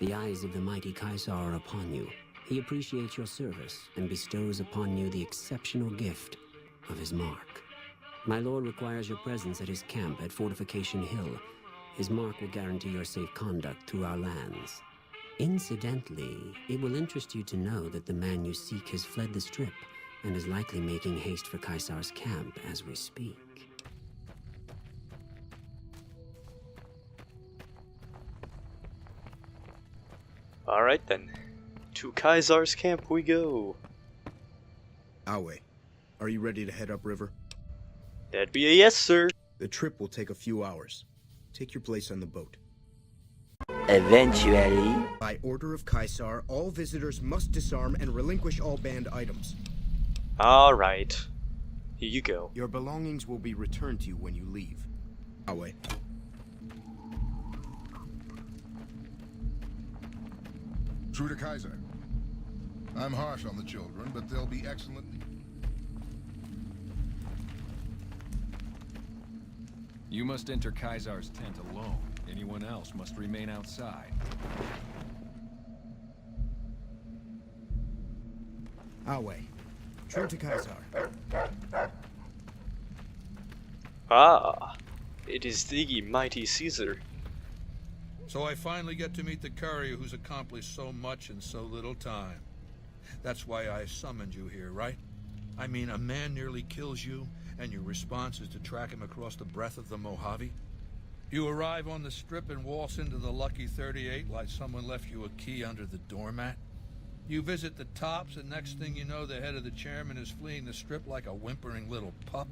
The eyes of the mighty Kaiser are upon you. He appreciates your service and bestows upon you the exceptional gift of his mark. My lord requires your presence at his camp at Fortification Hill. His mark will guarantee your safe conduct through our lands. Incidentally, it will interest you to know that the man you seek has fled the Strip and is likely making haste for Kaiser's camp as we speak. Alright then. To Kaiser's camp we go. Awe, are you ready to head upriver? That'd be a yes, sir. The trip will take a few hours. Take your place on the boat. Eventually. By order of Kaiser, all visitors must disarm and relinquish all banned items. Alright. Here you go. Your belongings will be returned to you when you leave. Awe. True to Kaiser. I'm harsh on the children, but they'll be excellent. You must enter Kaiser's tent alone. Anyone else must remain outside. Awe. True to Kaiser. Ah, it is the mighty Caesar. So I finally get to meet the courier who's accomplished so much in so little time. That's why I summoned you here, right? I mean, a man nearly kills you, and your response is to track him across the breadth of the Mojave? You arrive on the Strip and waltz into the Lucky 38 like someone left you a key under the doormat? You visit the tops, and next thing you know, the head of the chairman is fleeing the Strip like a whimpering little pup?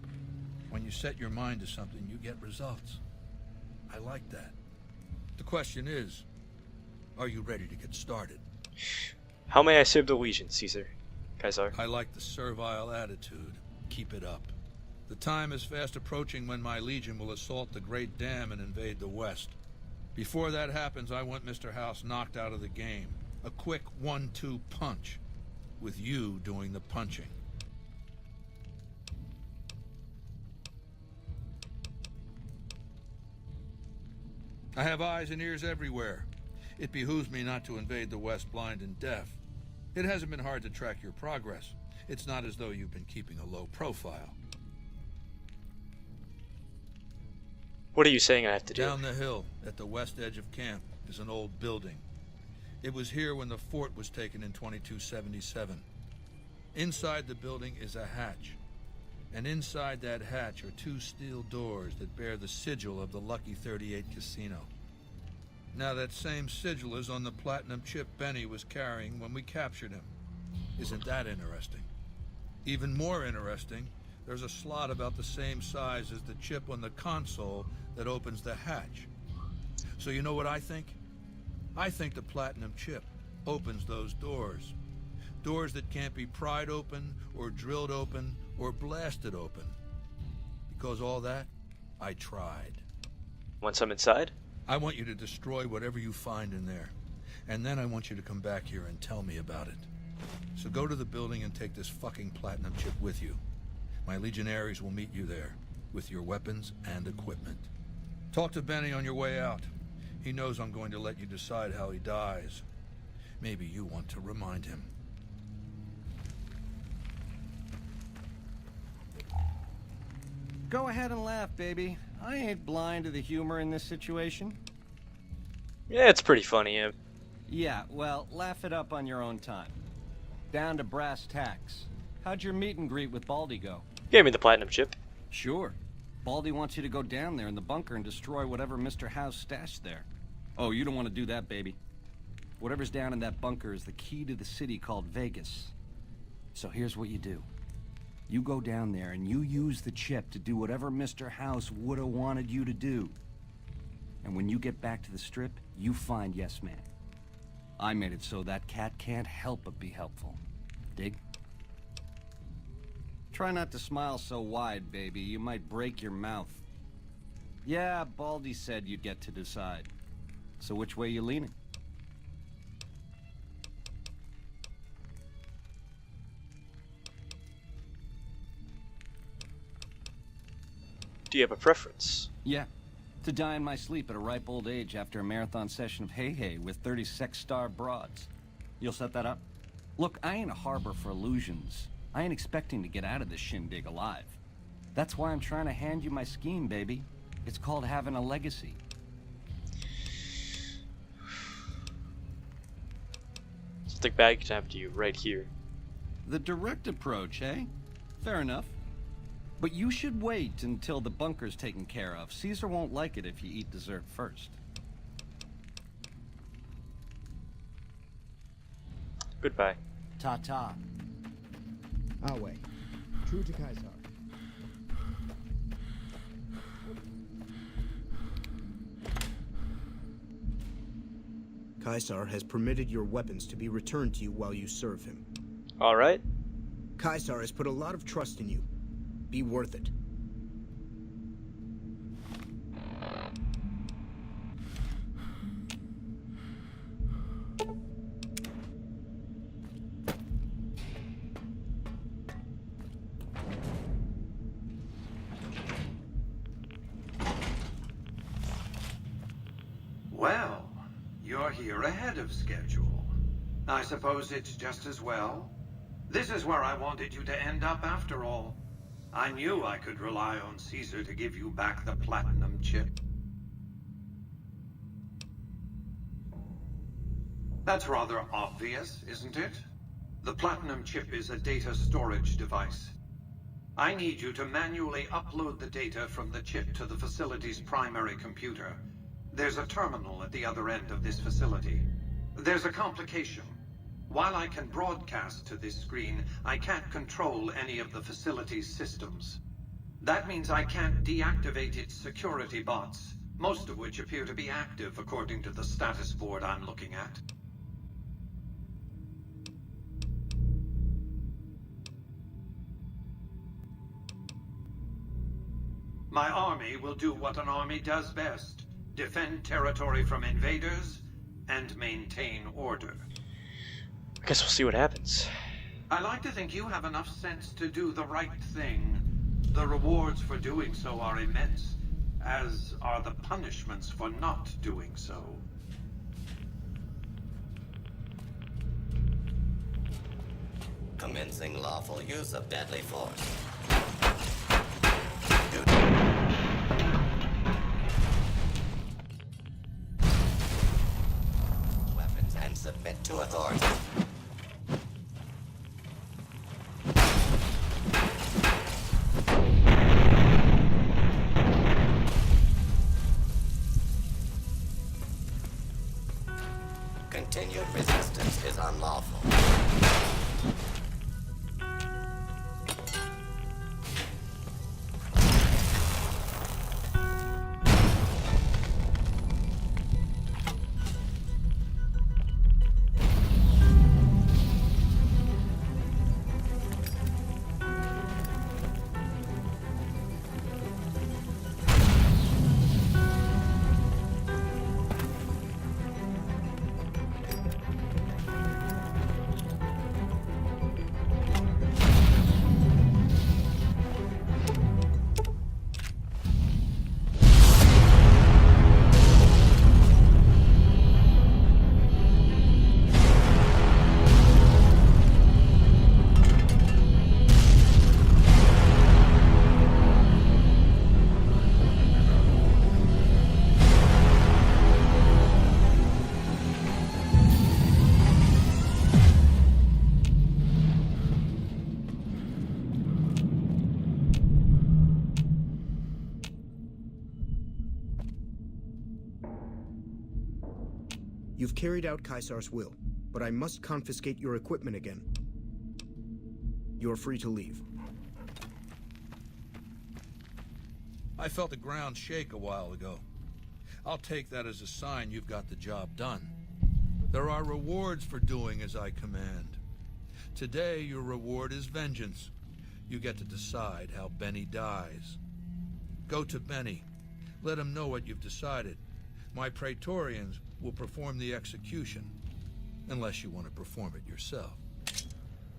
When you set your mind to something, you get results. I like that. The question is, are you ready to get started? How may I serve the Legion, Caesar? Kaiser. I like the servile attitude. Keep it up. The time is fast approaching when my Legion will assault the Great Dam and invade the West. Before that happens, I want Mr. House knocked out of the game. A quick 1-2 punch, with you doing the punching. I have eyes and ears everywhere. It behooves me not to invade the West blind and deaf. It hasn't been hard to track your progress. It's not as though you've been keeping a low profile. What are you saying I have to do? Down the hill, at the west edge of camp, is an old building. It was here when the fort was taken in 2277. Inside the building is a hatch. And inside that hatch are 2 steel doors that bear the sigil of the Lucky 38 casino. Now that same sigil is on the platinum chip Benny was carrying when we captured him. Isn't that interesting? Even more interesting, there's a slot about the same size as the chip on the console that opens the hatch. So you know what I think? I think the platinum chip opens those doors. Doors that can't be pried open, or drilled open, or blasted open. Because all that, I tried. Want some inside? I want you to destroy whatever you find in there. And then I want you to come back here and tell me about it. So go to the building and take this fucking platinum chip with you. My legionaries will meet you there, with your weapons and equipment. Talk to Benny on your way out. He knows I'm going to let you decide how he dies. Maybe you want to remind him. Go ahead and laugh, baby. I ain't blind to the humor in this situation. Yeah, it's pretty funny, yeah. Yeah, well, laugh it up on your own time. Down to brass tacks. How'd your meet and greet with Baldy go? Gave me the platinum chip. Sure. Baldy wants you to go down there in the bunker and destroy whatever Mr. House stashed there. Oh, you don't want to do that, baby. Whatever's down in that bunker is the key to the city called Vegas. So here's what you do. You go down there and you use the chip to do whatever Mr. House would have wanted you to do. And when you get back to the Strip, you find Yes Man. I made it so that cat can't help but be helpful. Dig? Try not to smile so wide, baby. You might break your mouth. Yeah, Baldy said you'd get to decide. So which way you leaning? Do you have a preference? Yeah. To die in my sleep at a ripe old age after a marathon session of hey-hey with 30 sex-starved broads. You'll set that up? Look, I ain't a harbor for illusions. I ain't expecting to get out of this shindig alive. That's why I'm trying to hand you my scheme, baby. It's called having a legacy. Something bad can happen to you right here. The direct approach, eh? Fair enough. But you should wait until the bunker's taken care of. Caesar won't like it if you eat dessert first. Goodbye. Ta-ta. Awe. True to Caesar. Caesar has permitted your weapons to be returned to you while you serve him. Alright. Caesar has put a lot of trust in you. Be worth it. Well, you're here ahead of schedule. I suppose it's just as well. This is where I wanted you to end up after all. I knew I could rely on Caesar to give you back the platinum chip. That's rather obvious, isn't it? The platinum chip is a data storage device. I need you to manually upload the data from the chip to the facility's primary computer. There's a terminal at the other end of this facility. There's a complication. While I can broadcast to this screen, I can't control any of the facility's systems. That means I can't deactivate its security bots, most of which appear to be active according to the status board I'm looking at. My army will do what an army does best: defend territory from invaders and maintain order. I guess we'll see what happens. I like to think you have enough sense to do the right thing. The rewards for doing so are immense, as are the punishments for not doing so. Commencing lawful use of deadly force. Weapons and submit to authority. Continued resistance is unlawful. You've carried out Caesar's will, but I must confiscate your equipment again. You're free to leave. I felt the ground shake a while ago. I'll take that as a sign you've got the job done. There are rewards for doing as I command. Today, your reward is vengeance. You get to decide how Benny dies. Go to Benny. Let him know what you've decided. My Praetorians will perform the execution, unless you want to perform it yourself.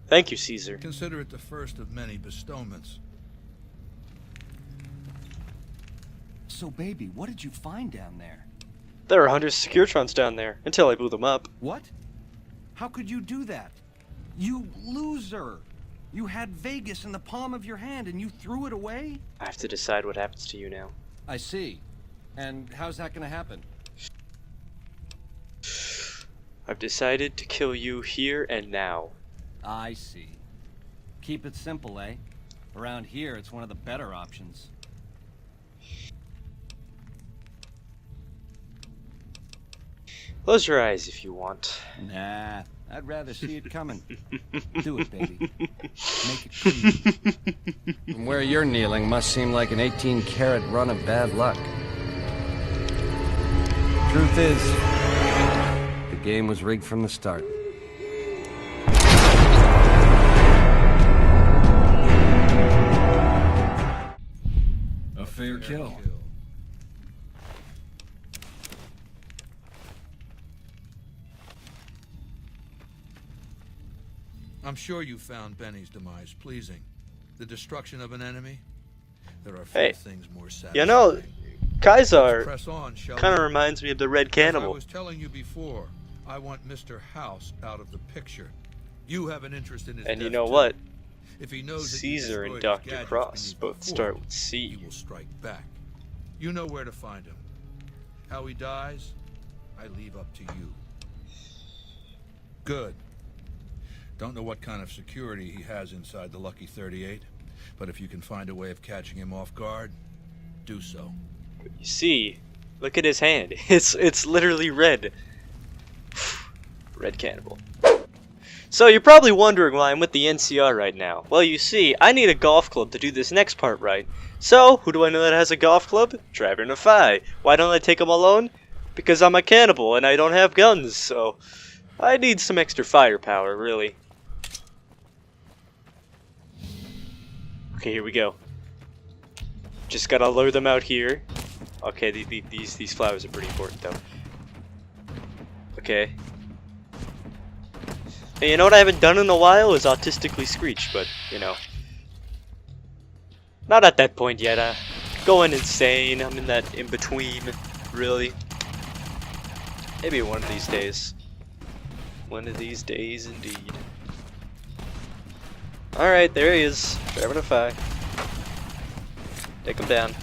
Thank you, Caesar. Consider it the first of many bestowments. So, baby, what did you find down there? There are hundreds of Securitrons down there, until I blew them up. What? How could you do that? You loser! You had Vegas in the palm of your hand and you threw it away? I have to decide what happens to you now. I see. And how's that gonna happen? I've decided to kill you here and now. I see. Keep it simple, eh? Around here, it's one of the better options. Close your eyes if you want. Nah, I'd rather see it coming. Do it, baby. Make it clean. From where you're kneeling must seem like an 18-carat run of bad luck. Truth is, the game was rigged from the start. A fair kill. I'm sure you found Benny's demise pleasing. The destruction of an enemy? There are few Hey, things more satisfying. you know, Kaisar Press on, shall kind of we? reminds me of the Red As I Cannibal. was telling you before, I want Mr. House out of the picture. You have an interest in his And you death, know too. what? If he knows that you Caesar and destroyed his Dr. gadgets Cross beneath both the start fort, with C. he will strike back. You know where to find him. How he dies, I leave up to you. Good. Don't know what kind of security he has inside the Lucky 38, but if you can find a way of catching him off guard, do so. You see, look at his hand. It's literally red. Red Cannibal. So you're probably wondering why I'm with the NCR right now. Well, you see, I need a golf club to do this next part right. So, who do I know that has a golf club? Driver Nephi. Why don't I take him alone? Because I'm a cannibal and I don't have guns, so I need some extra firepower, really. Okay, here we go. Just gotta lure them out here. Okay, these flowers are pretty important though. Okay. Hey, you know what I haven't done in a while is autistically screech, but you know, not at that point yet. Going insane. I'm in that in between, really. Maybe one of these days. One of these days, indeed. All right, there he is. Driver Nephi. Take him down.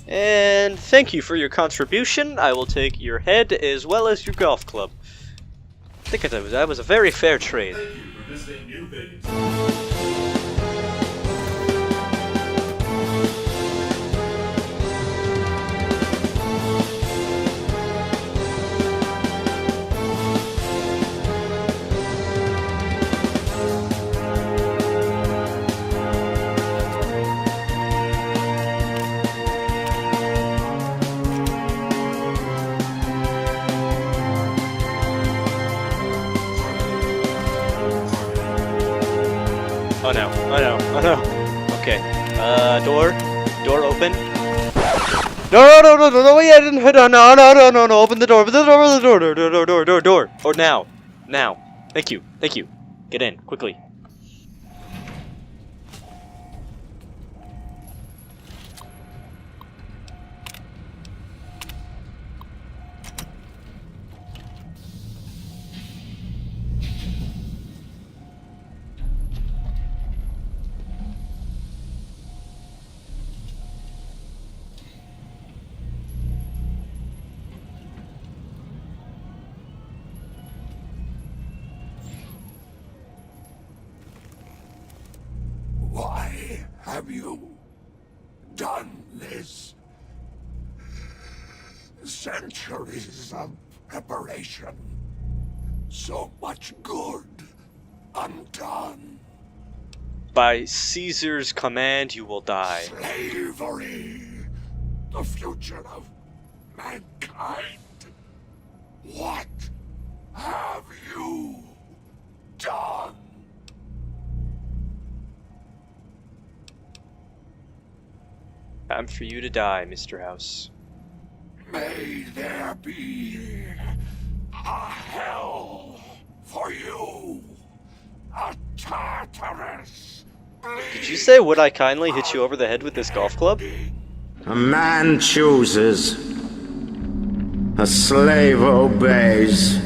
And thank you for your contribution. I will take your head as well as your golf club. I think that was a very fair trade. Thank you for visiting New Vegas. Oh no, oh no, oh no. Okay. Door open. No, yeah, no, open the door. Or now. Thank you. Get in, quickly. Why have you done this? Centuries of preparation. So much good undone. By Caesar's command, you will die. Slavery. The future of mankind. What have you done? Time for you to die, Mr. House. May there be a hell for you, a Tartarus Did you say would I kindly hit you over the head with this golf club? A man chooses. A slave obeys.